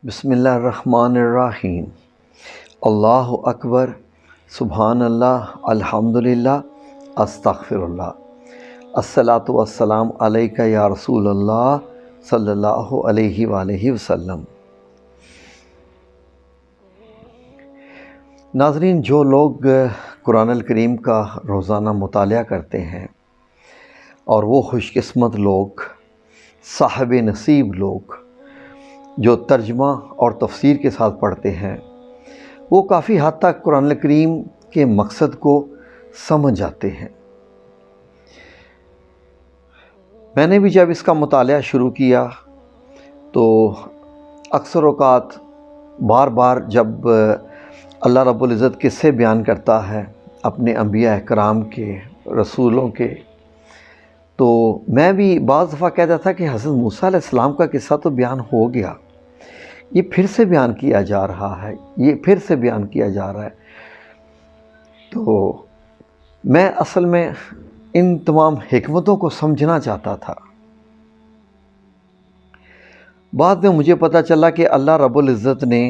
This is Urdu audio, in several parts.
بسم اللہ الرحمن الرحیم۔ اللہ اکبر، سبحان اللہ، الحمدللہ، استغفر اللہ، الصلاۃ والسلام علیک یا رسول اللہ صلی اللہ علیہ وآلہ وسلم۔ ناظرین، جو لوگ قرآن الکریم کا روزانہ مطالعہ کرتے ہیں اور وہ خوش قسمت لوگ، صاحب نصیب لوگ جو ترجمہ اور تفسیر کے ساتھ پڑھتے ہیں، وہ کافی حد تک قرآن الکریم کے مقصد کو سمجھ جاتے ہیں۔ میں نے بھی جب اس کا مطالعہ شروع کیا تو اکثر اوقات بار بار جب اللہ رب العزت قصے بیان کرتا ہے اپنے انبیاء اکرام کے، رسولوں کے، تو میں بھی بعض دفعہ کہتا تھا کہ حضرت موسیٰ علیہ السلام کا قصہ تو بیان ہو گیا، یہ پھر سے بیان کیا جا رہا ہے، یہ پھر سے بیان کیا جا رہا ہے۔ تو میں اصل میں ان تمام حکمتوں کو سمجھنا چاہتا تھا۔ بعد میں مجھے پتہ چلا کہ اللہ رب العزت نے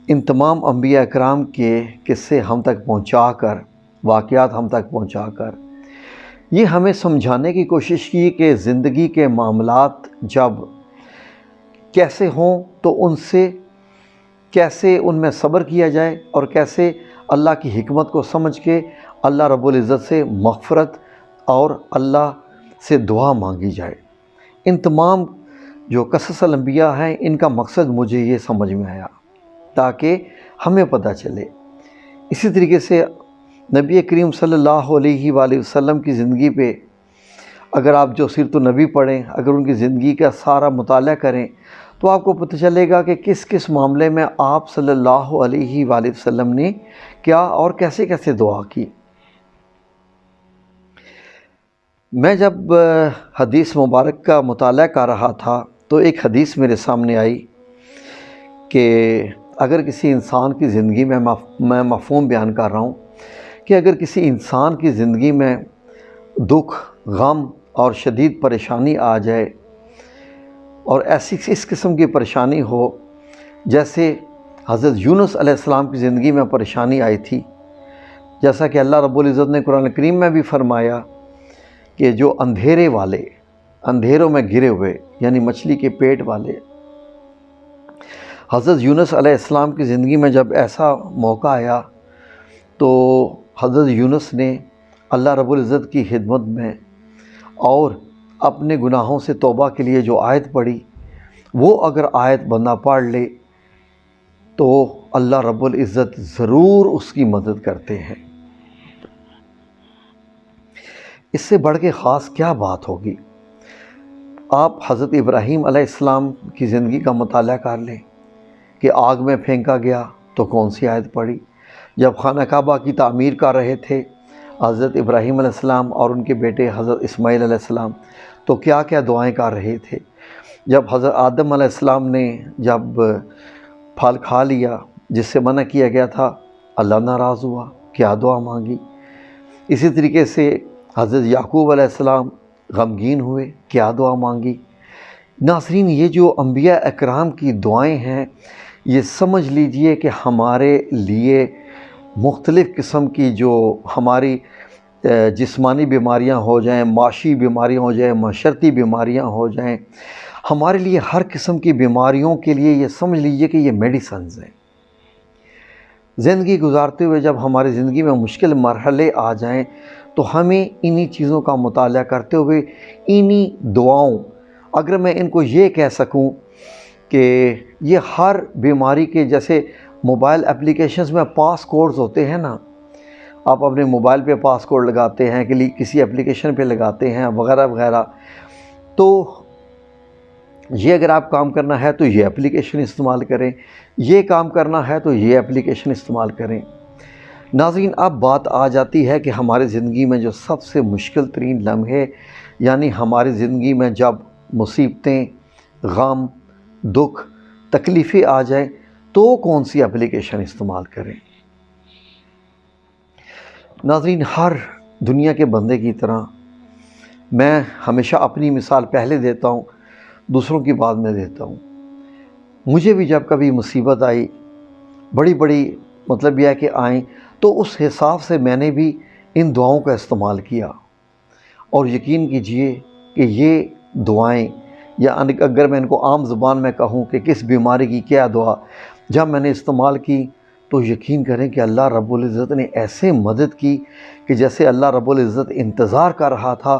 ان تمام انبیاء اکرام کے قصے ہم تک پہنچا کر، واقعات ہم تک پہنچا کر یہ ہمیں سمجھانے کی کوشش کی کہ زندگی کے معاملات جب کیسے ہوں تو ان سے کیسے ان میں صبر کیا جائے اور کیسے اللہ کی حکمت کو سمجھ کے اللہ رب العزت سے مغفرت اور اللہ سے دعا مانگی جائے۔ ان تمام جو قصص الانبیاء ہیں، ان کا مقصد مجھے یہ سمجھ میں آیا تاکہ ہمیں پتہ چلے۔ اسی طریقے سے نبی کریم صلی اللہ علیہ وآلہ وسلم کی زندگی پہ اگر آپ جو سیرت النبی پڑھیں، اگر ان کی زندگی کا سارا مطالعہ کریں تو آپ کو پتہ چلے گا کہ کس کس معاملے میں آپ صلی اللہ علیہ وآلہ وسلم نے کیا اور کیسے کیسے دعا کی۔ میں جب حدیث مبارک کا مطالعہ کر رہا تھا تو ایک حدیث میرے سامنے آئی کہ اگر کسی انسان کی زندگی میں مفہوم بیان کر رہا ہوں کہ اگر کسی انسان کی زندگی میں دکھ، غم اور شدید پریشانی آ جائے اور ایسی اس قسم کی پریشانی ہو جیسے حضرت یونس علیہ السلام کی زندگی میں پریشانی آئی تھی، جیسا کہ اللہ رب العزت نے قرآن کریم میں بھی فرمایا کہ جو اندھیرے والے، اندھیروں میں گرے ہوئے، یعنی مچھلی کے پیٹ والے، حضرت یونس علیہ السلام کی زندگی میں جب ایسا موقع آیا تو حضرت یونس نے اللہ رب العزت کی خدمت میں اور اپنے گناہوں سے توبہ کے لیے جو آیت پڑھی، وہ اگر آیت بندہ پڑھ لے تو اللہ رب العزت ضرور اس کی مدد کرتے ہیں۔ اس سے بڑھ کے خاص کیا بات ہوگی؟ آپ حضرت ابراہیم علیہ السلام کی زندگی کا مطالعہ کر لیں کہ آگ میں پھینکا گیا تو کون سی آیت پڑھی، جب خانہ کعبہ کی تعمیر کر رہے تھے حضرت ابراہیم علیہ السلام اور ان کے بیٹے حضرت اسماعیل علیہ السلام تو کیا کیا دعائیں کر رہے تھے، جب حضرت آدم علیہ السلام نے جب پھل کھا لیا جس سے منع کیا گیا تھا، اللہ ناراض ہوا، کیا دعا مانگی۔ اسی طریقے سے حضرت یعقوب علیہ السلام غمگین ہوئے، کیا دعا مانگی۔ ناظرین، یہ جو انبیاء اکرام کی دعائیں ہیں، یہ سمجھ لیجئے کہ ہمارے لیے مختلف قسم کی جو ہماری جسمانی بیماریاں ہو جائیں، معاشی بیماریاں ہو جائیں، معاشرتی بیماریاں ہو جائیں، ہمارے لیے ہر قسم کی بیماریوں کے لیے یہ سمجھ لیجئے کہ یہ میڈیسنز ہیں۔ زندگی گزارتے ہوئے جب ہماری زندگی میں مشکل مرحلے آ جائیں تو ہمیں انہی چیزوں کا مطالعہ کرتے ہوئے انہی دعاؤں، اگر میں ان کو یہ کہہ سکوں کہ یہ ہر بیماری کے، جیسے موبائل اپلیکیشنز میں پاس کوڈز ہوتے ہیں نا، آپ اپنے موبائل پہ پاس کوڈ لگاتے ہیں کہ کسی اپلیکیشن پہ لگاتے ہیں وغیرہ وغیرہ، تو یہ اگر آپ کام کرنا ہے تو یہ اپلیکیشن استعمال کریں، یہ کام کرنا ہے تو یہ اپلیکیشن استعمال کریں۔ ناظرین، اب بات آ جاتی ہے کہ ہماری زندگی میں جو سب سے مشکل ترین لمحے، یعنی ہماری زندگی میں جب مصیبتیں، غم، دکھ، تکلیفیں آ جائیں تو کون سی اپلیکیشن استعمال کریں۔ ناظرین، ہر دنیا کے بندے کی طرح میں ہمیشہ اپنی مثال پہلے دیتا ہوں، دوسروں کی بعد میں دیتا ہوں۔ مجھے بھی جب کبھی مصیبت آئی، بڑی بڑی مطلب یہ ہے کہ آئیں، تو اس حساب سے میں نے بھی ان دعاؤں کا استعمال کیا، اور یقین کیجئے کہ یہ دعائیں، یا اگر میں ان کو عام زبان میں کہوں کہ کس بیماری کی کیا دعا، جب میں نے استعمال کی تو یقین کریں کہ اللہ رب العزت نے ایسے مدد کی کہ جیسے اللہ رب العزت انتظار کر رہا تھا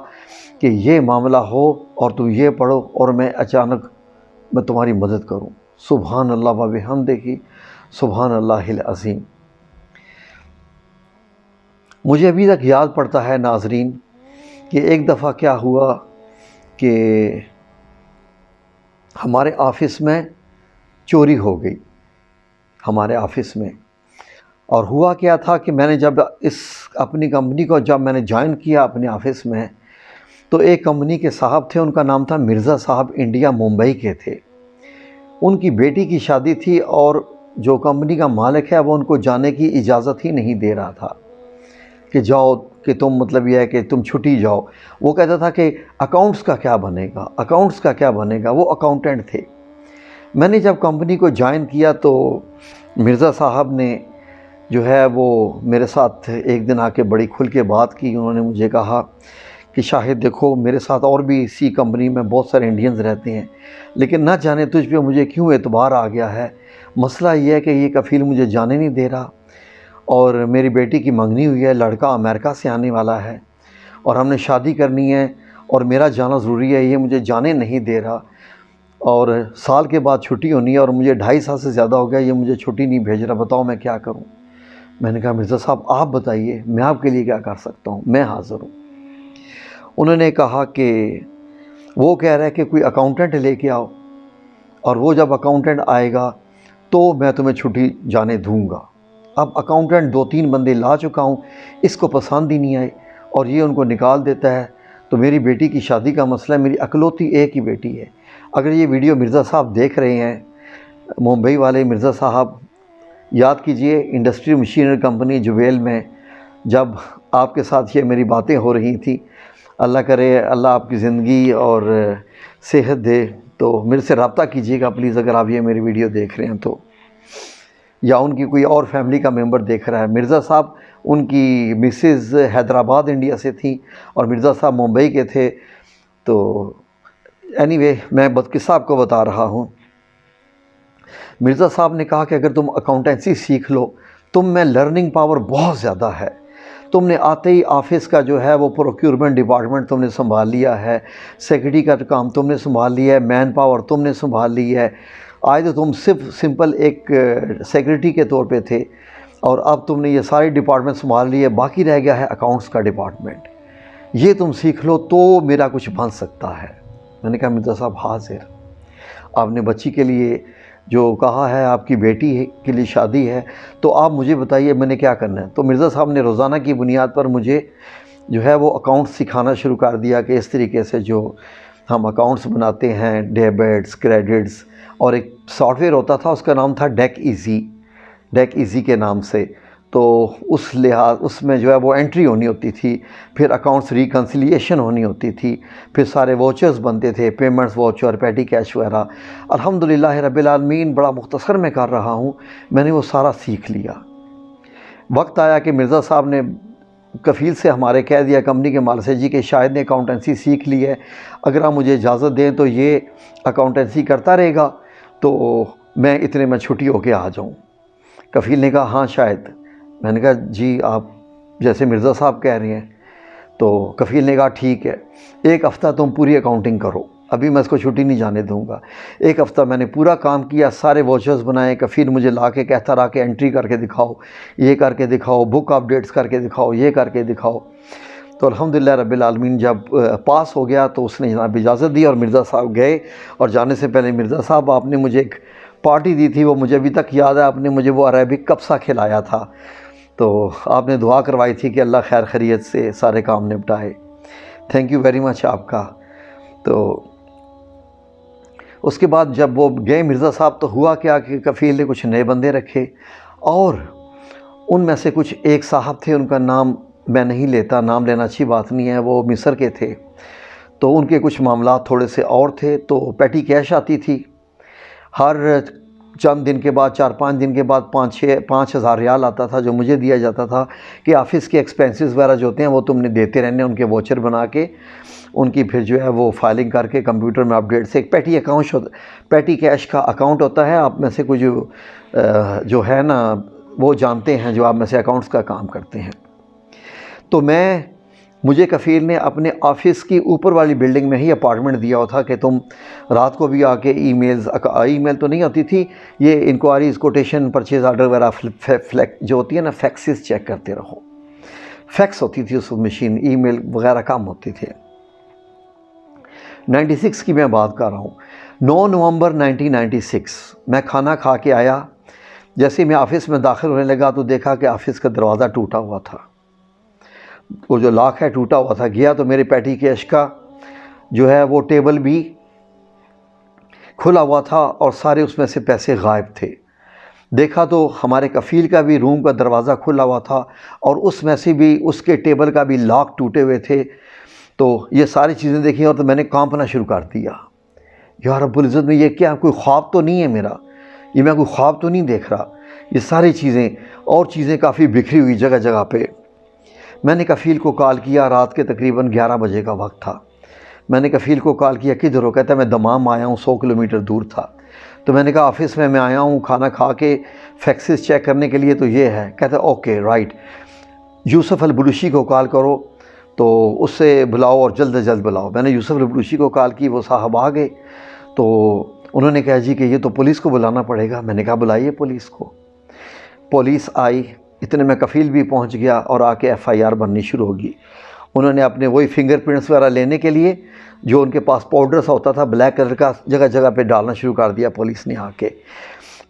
کہ یہ معاملہ ہو اور تم یہ پڑھو اور میں اچانک میں تمہاری مدد کروں۔ سبحان اللہ و بحمدہ، سبحان اللہ العظیم۔ مجھے ابھی تک یاد پڑتا ہے ناظرین کہ ایک دفعہ کیا ہوا کہ ہمارے آفس میں چوری ہو گئی، ہمارے آفس میں۔ اور ہوا کیا تھا کہ میں نے جب اس اپنی کمپنی کو جب میں نے جوائن کیا اپنے آفس میں، تو ایک کمپنی کے صاحب تھے، ان کا نام تھا مرزا صاحب، انڈیا ممبئی کے تھے۔ ان کی بیٹی کی شادی تھی اور جو کمپنی کا مالک ہے وہ ان کو جانے کی اجازت ہی نہیں دے رہا تھا کہ جاؤ، کہ تم مطلب یہ ہے کہ تم چھٹی جاؤ۔ وہ کہتا تھا کہ اکاؤنٹس کا کیا بنے گا، اکاؤنٹس کا کیا بنے گا، وہ اکاؤنٹنٹ تھے۔ میں نے جب کمپنی کو جوائن کیا تو مرزا صاحب نے جو ہے وہ میرے ساتھ ایک دن آ کے بڑی کھل کے بات کی۔ انہوں نے مجھے کہا کہ شاہد دیکھو، میرے ساتھ اور بھی اسی کمپنی میں بہت سارے انڈینز رہتے ہیں، لیکن نہ جانے تجھ پہ مجھے کیوں اعتبار آ گیا ہے۔ مسئلہ یہ ہے کہ یہ کفیل مجھے جانے نہیں دے رہا، اور میری بیٹی کی منگنی ہوئی ہے، لڑکا امریکہ سے آنے والا ہے اور ہم نے شادی کرنی ہے اور میرا جانا ضروری ہے، یہ مجھے جانے نہیں دے رہا، اور سال کے بعد چھٹی ہونی ہے اور مجھے 2.5 سال سے زیادہ ہو گیا، یہ مجھے چھٹی نہیں بھیج رہا، بتاؤ میں کیا کروں۔ میں نے کہا مرزا صاحب آپ بتائیے، میں آپ کے لیے کیا کر سکتا ہوں، میں حاضر ہوں۔ انہوں نے کہا کہ وہ کہہ رہا ہے کہ کوئی اکاؤنٹنٹ لے کے آؤ، اور وہ جب اکاؤنٹنٹ آئے گا تو میں تمہیں چھٹی جانے دوں گا۔ اب اکاؤنٹنٹ 2-3 بندے لا چکا ہوں، اس کو پسند ہی نہیں آئے اور یہ ان کو نکال دیتا ہے۔ تو میری بیٹی کی شادی کا مسئلہ ہے، میری اکلوتی ایک ہی بیٹی ہے۔ اگر یہ ویڈیو مرزا صاحب دیکھ رہے ہیں، ممبئی والے مرزا صاحب، یاد کیجئے انڈسٹری مشینری کمپنی جویل میں جب آپ کے ساتھ یہ میری باتیں ہو رہی تھیں، اللہ کرے اللہ آپ کی زندگی اور صحت دے، تو میرے سے رابطہ کیجیے گا پلیز اگر آپ یہ میری ویڈیو دیکھ رہے ہیں تو، یا ان کی کوئی اور فیملی کا ممبر دیکھ رہا ہے۔ مرزا صاحب، ان کی مسز حیدرآباد انڈیا سے تھی اور مرزا صاحب ممبئی کے تھے۔ تو اینی وے میں قصہ آپ کو بتا رہا ہوں۔ مرزا صاحب نے کہا کہ اگر تم اکاؤنٹنسی سیکھ لو، تم میں لرننگ پاور بہت زیادہ ہے، تم نے آتے ہی آفس کا جو ہے وہ پروکیورمنٹ ڈپارٹمنٹ تم نے سنبھال لیا ہے، سیکرٹری کا کام تم نے سنبھال لیا ہے، مین پاور تم نے سنبھال لی ہے۔ آج تو تم صرف سمپل ایک سیکرٹری کے طور پہ تھے، اور اب تم نے یہ ساری ڈپارٹمنٹ سنبھال لی ہے، باقی رہ گیا ہے اکاؤنٹس کا ڈپارٹمنٹ، یہ تم سیکھ لو تو میرا کچھ بن سکتا ہے۔ میں نے کہا مرزا صاحب حاضر، آپ نے بچی کے لیے جو کہا ہے، آپ کی بیٹی کے لیے شادی ہے، تو آپ مجھے بتائیے میں نے کیا کرنا ہے۔ تو مرزا صاحب نے روزانہ کی بنیاد پر مجھے جو ہے وہ اکاؤنٹس سکھانا شروع کر دیا کہ اس طریقے سے جو ہم اکاؤنٹس بناتے ہیں، ڈیبٹس، کریڈٹس، اور ایک سافٹ ویئر ہوتا تھا، اس کا نام تھا ڈیک ایزی کے نام سے۔ تو اس میں جو ہے وہ انٹری ہونی ہوتی تھی، پھر اکاؤنٹس ریکنسیلیشن ہونی ہوتی تھی، پھر سارے واچرز بنتے تھے، پیمنٹس واچر، پیٹی کیش وغیرہ۔ الحمدللہ رب العالمین، بڑا مختصر میں کر رہا ہوں، میں نے وہ سارا سیکھ لیا۔ وقت آیا کہ مرزا صاحب نے کفیل سے ہمارے کہہ دیا، کمپنی کے مال سے، جی کہ شاید نے اکاؤنٹنسی سیکھ لی ہے، اگر آپ مجھے اجازت دیں تو یہ اکاؤنٹنسی کرتا رہے گا تو میں اتنے میں چھٹی ہو کے آ جاؤں۔ کفیل نے کہا ہاں شاید۔ میں نے کہا جی آپ جیسے مرزا صاحب کہہ رہے ہیں۔ تو کفیل نے کہا ٹھیک ہے، 1 ہفتہ تم پوری اکاؤنٹنگ کرو، ابھی میں اس کو چھٹی نہیں جانے دوں گا۔ 1 ہفتہ میں نے پورا کام کیا، سارے واچرز بنائے، کفیل مجھے لا کے کہتا رہا کہ انٹری کر کے دکھاؤ، یہ کر کے دکھاؤ، بک اپ ڈیٹس کر کے دکھاؤ، یہ کر کے دکھاؤ۔ تو الحمدللہ رب العالمین جب پاس ہو گیا تو اس نے جناب اجازت دی اور مرزا صاحب گئے۔ اور جانے سے پہلے مرزا صاحب، آپ نے مجھے ایک پارٹی دی تھی، وہ مجھے ابھی تک یاد ہے، آپ نے مجھے وہ عربک کبسہ کھلایا تھا، تو آپ نے دعا کروائی تھی کہ اللہ خیر خیریت سے سارے کام نپٹائے۔ تھینک یو ویری مچ آپ کا۔ تو اس کے بعد جب وہ گئے مرزا صاحب، تو ہوا کیا کہ کفیل نے کچھ نئے بندے رکھے، اور ان میں سے کچھ ایک صاحب تھے، ان کا نام میں نہیں لیتا، نام لینا اچھی بات نہیں ہے، وہ مصر کے تھے، تو ان کے کچھ معاملات تھوڑے سے اور تھے، تو پیٹی کیش آتی تھی، ہر چند دن کے بعد 4-5 دن کے بعد 5,000 ریال آتا تھا جو مجھے دیا جاتا تھا کہ آفس کے ایکسپینسز وغیرہ جو ہوتے ہیں وہ تم نے دیتے رہنے، ان کے ووچر بنا کے ان کی پھر جو ہے وہ فائلنگ کر کے کمپیوٹر میں اپڈیٹ سے ایک پیٹی کیش کا اکاؤنٹ ہوتا ہے. آپ میں سے کوئی جو ہے نا وہ جانتے ہیں، جو آپ میں سے اکاؤنٹس کا کام کرتے ہیں. تو مجھے کفیل نے اپنے آفس کی اوپر والی بلڈنگ میں ہی اپارٹمنٹ دیا ہوا تھا کہ تم رات کو بھی آ کے ای میل تو نہیں ہوتی تھی، یہ انکوائریز، کوٹیشن، پرچیز آرڈر وغیرہ جو ہوتی ہے نا فیکسز چیک کرتے رہو. فیکس ہوتی تھی اس مشین، ای میل وغیرہ کم ہوتے تھے. 96 کی میں بات کر رہا ہوں. 9 نومبر 1996 میں کھانا کھا کے آیا. جیسے میں آفس میں داخل ہونے لگا تو دیکھا کہ آفس کا دروازہ ٹوٹا ہوا تھا، وہ جو لاک ہے ٹوٹا ہوا تھا. گیا تو میرے پیٹی کیش کا جو ہے وہ ٹیبل بھی کھلا ہوا تھا اور سارے اس میں سے پیسے غائب تھے. دیکھا تو ہمارے کفیل کا بھی روم کا دروازہ کھلا ہوا تھا اور اس میں سے بھی اس کے ٹیبل کا بھی لاک ٹوٹے ہوئے تھے. تو یہ ساری چیزیں دیکھی اور تو میں نے کانپنا شروع کر دیا. یا رب العزت میں یہ کیا کوئی خواب تو نہیں ہے میرا، یہ میں کوئی خواب تو نہیں دیکھ رہا. یہ ساری چیزیں کافی بکھری ہوئی جگہ جگہ پہ. میں نے کفیل کو کال کیا، رات کے تقریباً 11 بجے کا وقت تھا. میں نے کفیل کو کال کیا، کدھر ہو؟ کہتا ہے میں دمام آیا ہوں، 100 کلومیٹر دور تھا. تو میں نے کہا آفس میں آیا ہوں کھانا کھا کے فیکسز چیک کرنے کے لیے. تو یہ ہے. کہتا ہے اوکے رائٹ، یوسف البلوشی کو کال کرو تو اس سے بلاؤ اور جلد از جلد بلاؤ. میں نے یوسف البلوشی کو کال کی، وہ صاحب آ گئے. تو انہوں نے کہا جی کہ یہ تو پولیس کو بلانا پڑے گا. میں نے کہا بلائیے پولیس کو. پولیس آئی، اتنے میں کفیل بھی پہنچ گیا اور آ کے FIR بننی شروع ہوگی. انہوں نے اپنے وہی فنگر پرنٹس وغیرہ لینے کے لیے جو ان کے پاس پاؤڈر سا ہوتا تھا بلیک کلر کا، جگہ جگہ پہ ڈالنا شروع کر دیا. پولیس نے آ کے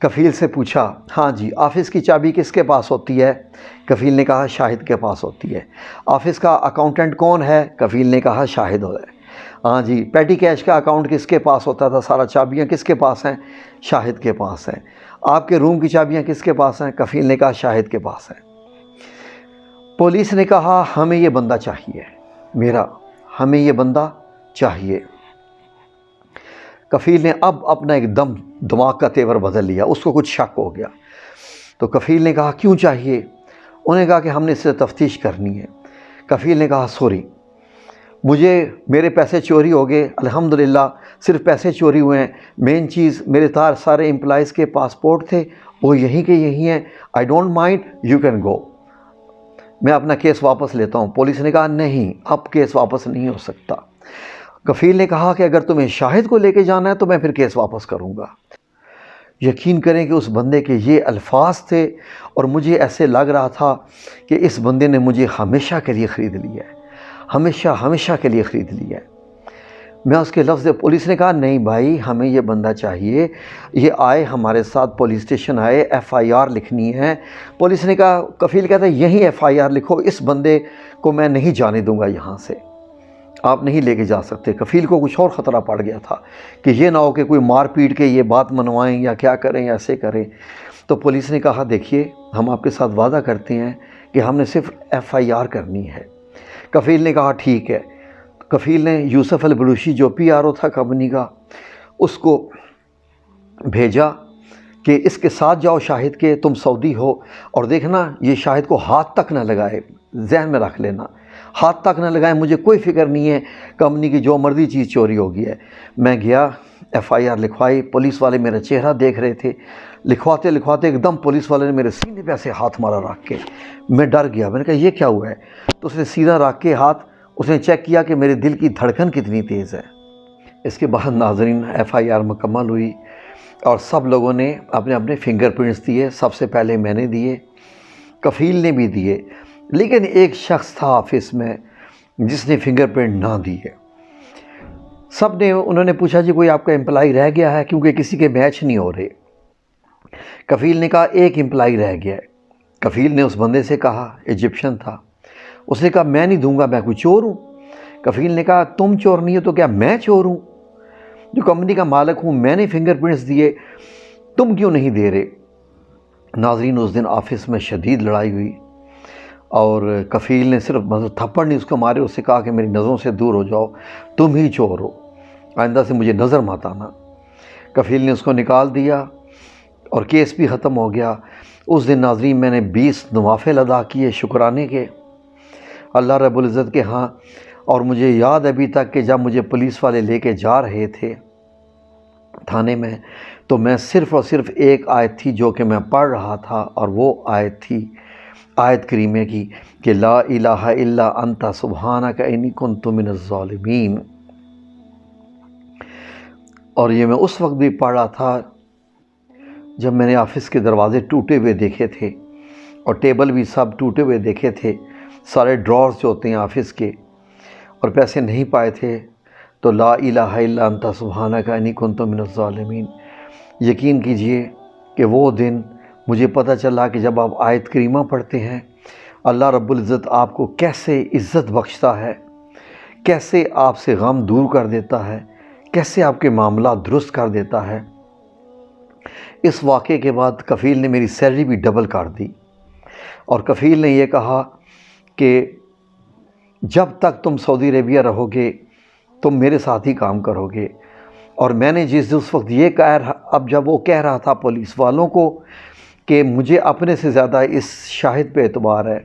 کفیل سے پوچھا ہاں جی آفس کی چابی کس کے پاس ہوتی ہے؟ کفیل نے کہا شاہد کے پاس ہوتی ہے. آفس کا اکاؤنٹنٹ کون ہے؟ کفیل نے کہا شاہد ہے. ہاں جی پیٹی کیش کا اکاؤنٹ کس کے پاس ہوتا تھا؟ سارا چابیاں کس کے پاس ہیں؟ شاہد کے پاس ہیں. آپ کے روم کی چابیاں کس کے پاس ہیں؟ کفیل نے کہا شاہد کے پاس ہیں. پولیس نے کہا ہمیں یہ بندہ چاہیے، ہمیں یہ بندہ چاہیے. کفیل نے اب اپنا ایک دم دماغ کا تیور بدل لیا، اس کو کچھ شک ہو گیا. تو کفیل نے کہا کیوں چاہیے؟ انہوں نے کہا کہ ہم نے اس سے تفتیش کرنی ہے. کفیل نے کہا سوری، میرے پیسے چوری ہو گئے، الحمدللہ صرف پیسے چوری ہوئے ہیں. مین چیز میرے سارے امپلائیز کے پاسپورٹ تھے، وہ یہیں کے یہیں ہیں. I don't mind, you can go. میں اپنا کیس واپس لیتا ہوں. پولیس نے کہا نہیں، اب کیس واپس نہیں ہو سکتا. کفیل نے کہا کہ اگر تمہیں شاہد کو لے کے جانا ہے تو میں پھر کیس واپس کروں گا. یقین کریں کہ اس بندے کے یہ الفاظ تھے اور مجھے ایسے لگ رہا تھا کہ اس بندے نے مجھے ہمیشہ کے لیے خرید لیا ہے، ہمیشہ کے لیے خرید لیا ہے. میں اس کے لفظ پولیس نے کہا نہیں بھائی ہمیں یہ بندہ چاہیے. یہ آئے ہمارے ساتھ پولیس اسٹیشن آئے، FIR لکھنی ہے. پولیس نے کہا، کفیل کہتا ہے یہیں FIR لکھو، اس بندے کو میں نہیں جانے دوں گا یہاں سے، آپ نہیں لے کے جا سکتے. کفیل کو کچھ اور خطرہ پڑ گیا تھا کہ یہ نہ ہو کہ کوئی مار پیٹ کے یہ بات منوائیں یا کیا کریں یا ایسے کریں. تو پولیس نے کہا دیکھیے ہم آپ کے ساتھ وعدہ کرتے ہیں کہ ہم نے صرف FIR کرنی ہے. کفیل نے کہا ٹھیک ہے. کفیل نے یوسف البلوشی جو PRO تھا کمپنی کا، اس کو بھیجا کہ اس کے ساتھ جاؤ شاہد کے، تم سعودی ہو اور دیکھنا یہ شاہد کو ہاتھ تک نہ لگائے، ذہن میں رکھ لینا ہاتھ تک نہ لگائے. مجھے کوئی فکر نہیں ہے کمپنی کی جو مرضی چیز چوری ہو گئی ہے. میں گیا FIR لکھوائی. پولیس والے میرا چہرہ دیکھ رہے تھے. لکھواتے ایک دم پولیس والے نے میرے سینے پہ ایسے ہاتھ مارا رکھ کے. میں ڈر گیا. میں نے کہا یہ کیا ہوا ہے؟ تو اس نے سیدھا رکھ کے ہاتھ، اس نے چیک کیا کہ میرے دل کی دھڑکن کتنی تیز ہے. اس کے بعد ناظرین FIR مکمل ہوئی اور سب لوگوں نے اپنے اپنے فنگر پرنٹس دیے. سب سے پہلے میں نے دیے، کفیل نے بھی دیے، لیکن ایک شخص تھا آفس میں جس نے فنگر پرنٹ نہ دیے. انہوں نے پوچھا جی کوئی آپ کا امپلائی رہ گیا ہے کیونکہ کسی کے میچ نہیں ہو رہے. کفیل نے کہا ایک امپلائی رہ گیا ہے. کفیل نے اس بندے سے کہا، ایجپشن تھا، اس نے کہا میں نہیں دوں گا، میں کوئی چور ہوں؟ کفیل نے کہا تم چور نہیں ہو تو کیا میں چور ہوں؟ جو کمپنی کا مالک ہوں، میں نے فنگر پرنٹس دیے، تم کیوں نہیں دے رہے؟ ناظرین اس دن آفس میں شدید لڑائی ہوئی اور کفیل نے صرف تھپڑ نہیں اس کو مارے، اس سے کہا کہ میری نظروں سے دور ہو جاؤ، تم ہی چور ہو، آئندہ سے مجھے نظر مت آنا. کفیل نے اس کو نکال دیا اور کیس بھی ختم ہو گیا۔ اس دن ناظرین میں نے 20 نوافل ادا کیے شکرانے کے اللہ رب العزت کے ہاں۔ اور مجھے یاد ابھی تک کہ جب مجھے پولیس والے لے کے جا رہے تھے تھانے میں، تو میں صرف اور صرف ایک آیت تھی جو کہ میں پڑھ رہا تھا، اور وہ آیت تھی آیت کریمہ کی کہ لا الہ الا انت سبحانک انی کنت من الظالمین۔ اور یہ میں اس وقت بھی پڑھ رہا تھا جب میں نے آفس کے دروازے ٹوٹے ہوئے دیکھے تھے اور ٹیبل بھی سب ٹوٹے ہوئے دیکھے تھے، سارے ڈرارز جو ہوتے ہیں آفس کے، اور پیسے نہیں پائے تھے، تو لا الہ الا انت سبحانک انی کنت من الظالمین۔ یقین کیجئے کہ وہ دن مجھے پتہ چلا کہ جب آپ آیت کریمہ پڑھتے ہیں، اللہ رب العزت آپ کو کیسے عزت بخشتا ہے، کیسے آپ سے غم دور کر دیتا ہے، کیسے آپ کے معاملات درست کر دیتا ہے۔ اس واقعے کے بعد کفیل نے میری سیلری بھی ڈبل کر دی، اور کفیل نے یہ کہا کہ جب تک تم سعودی عربیہ رہو گے تم میرے ساتھ ہی کام کرو گے۔ اور میں نے اس وقت یہ کہا، اب جب وہ کہہ رہا تھا پولیس والوں کو کہ مجھے اپنے سے زیادہ اس شاہد پہ اعتبار ہے،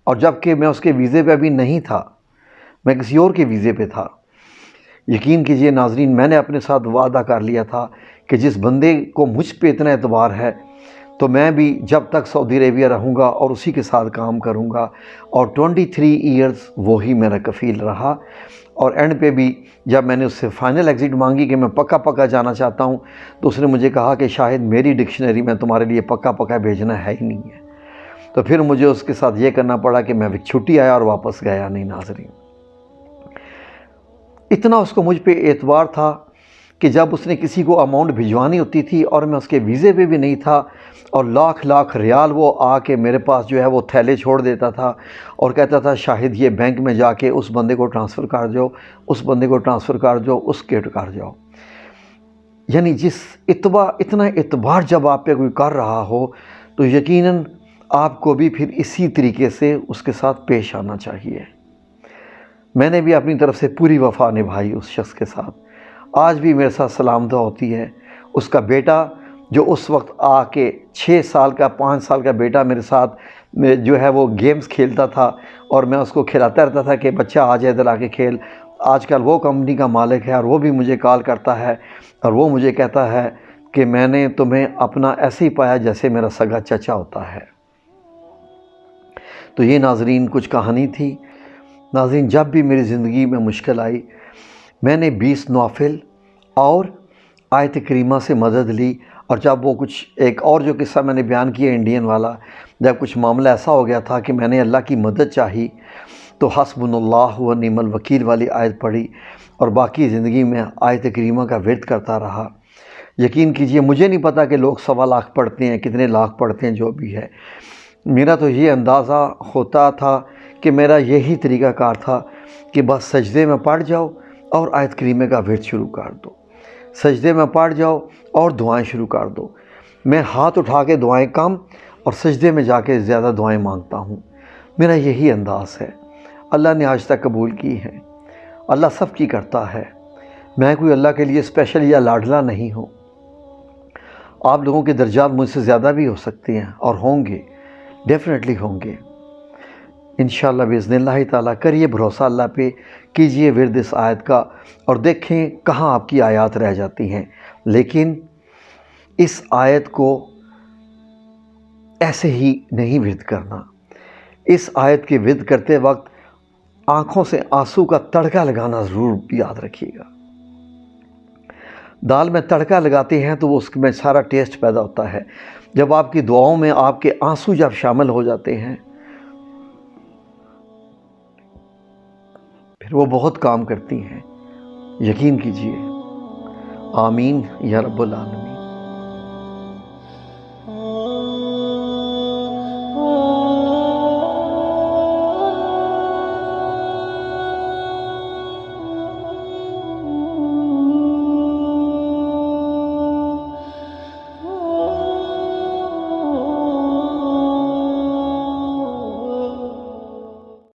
اور جب کہ میں اس کے ویزے پہ ابھی نہیں تھا، میں کسی اور کے ویزے پہ تھا۔ یقین کیجئے ناظرین، میں نے اپنے ساتھ وعدہ کر لیا تھا کہ جس بندے کو مجھ پہ اتنا اعتبار ہے تو میں بھی جب تک سعودی عربیہ رہوں گا اور اسی کے ساتھ کام کروں گا۔ اور 23 ایئرز وہی میرا کفیل رہا۔ اور اینڈ پہ بھی جب میں نے اس سے فائنل ایگزٹ مانگی کہ میں پکا جانا چاہتا ہوں، تو اس نے مجھے کہا کہ شاہد میری ڈکشنری میں تمہارے لیے پکا بھیجنا ہے ہی نہیں ہے۔ تو پھر مجھے اس کے ساتھ یہ کرنا پڑا کہ میں چھٹی آیا اور واپس گیا نہیں ناظرین۔ اتنا اس کو مجھ پہ اعتبار تھا کہ جب اس نے کسی کو اماؤنٹ بھجوانی ہوتی تھی اور میں اس کے ویزے پہ بھی نہیں تھا، اور لاکھ ریال وہ آ کے میرے پاس جو ہے وہ تھیلے چھوڑ دیتا تھا اور کہتا تھا شاہد یہ بینک میں جا کے اس بندے کو ٹرانسفر کر جاؤ، اس بندے کو ٹرانسفر کر جاؤ، اس کے کر جاؤ۔ یعنی اتنا اعتبار جب آپ پہ کوئی کر رہا ہو تو یقیناً آپ کو بھی پھر اسی طریقے سے اس کے ساتھ پیش آنا چاہیے۔ میں نے بھی اپنی طرف سے پوری وفا نبھائی اس شخص کے ساتھ۔ آج بھی میرے ساتھ سلام دعا ہوتی ہے۔ اس کا بیٹا جو اس وقت آ کے 6 سال کا 5 سال کا بیٹا میرے ساتھ جو ہے وہ گیمز کھیلتا تھا، اور میں اس کو کھلاتا رہتا تھا کہ بچہ آ جائے ادھر آ کے کھیل۔ آج کل وہ کمپنی کا مالک ہے اور وہ بھی مجھے کال کرتا ہے اور وہ مجھے کہتا ہے کہ میں نے تمہیں اپنا ایسے ہی پایا جیسے میرا سگا چچا ہوتا ہے۔ تو یہ ناظرین کچھ کہانی تھی۔ ناظرین، جب بھی میری زندگی میں مشکل آئی میں نے 20 نوافل اور آیت کریمہ سے مدد لی، اور جب وہ کچھ ایک اور جو قصہ میں نے بیان کیا انڈین والا، جب کچھ معاملہ ایسا ہو گیا تھا کہ میں نے اللہ کی مدد چاہی تو حسبنا اللہ و نعم الوکیل والی آیت پڑھی، اور باقی زندگی میں آیت کریمہ کا ورد کرتا رہا۔ یقین کیجئے مجھے نہیں پتا کہ لوگ 1.25 لاکھ پڑھتے ہیں، کتنے لاکھ پڑھتے ہیں، جو بھی ہے، میرا تو یہ اندازہ ہوتا تھا کہ میرا یہی طریقہ کار تھا کہ بس سجدے میں پڑھ جاؤ اور آیت کریمہ کا ورد شروع کر دو، سجدے میں پڑھ جاؤ اور دعائیں شروع کر دو۔ میں ہاتھ اٹھا کے دعائیں کم اور سجدے میں جا کے زیادہ دعائیں مانگتا ہوں۔ میرا یہی انداز ہے، اللہ نے آج تک قبول کی ہے۔ اللہ سب کی کرتا ہے، میں کوئی اللہ کے لیے اسپیشل یا لاڈلا نہیں ہوں۔ آپ لوگوں کے درجات مجھ سے زیادہ بھی ہو سکتے ہیں اور ہوں گے، ڈیفینیٹلی ہوں گے انشاءاللہ باذن اللہ تعالیٰ۔ کریے بھروسہ اللہ پہ، کیجئے ورد اس آیت کا، اور دیکھیں کہاں آپ کی آیات رہ جاتی ہیں۔ لیکن اس آیت کو ایسے ہی نہیں ورد کرنا۔ اس آیت کے ورد کرتے وقت آنکھوں سے آنسو کا تڑکا لگانا ضرور یاد رکھیے گا۔ دال میں تڑکا لگاتے ہیں تو اس میں سارا ٹیسٹ پیدا ہوتا ہے۔ جب آپ کی دعاؤں میں آپ کے آنسو جب شامل ہو جاتے ہیں پھر وہ بہت کام کرتی ہیں، یقین کیجئے۔ آمین یا رب العالمین۔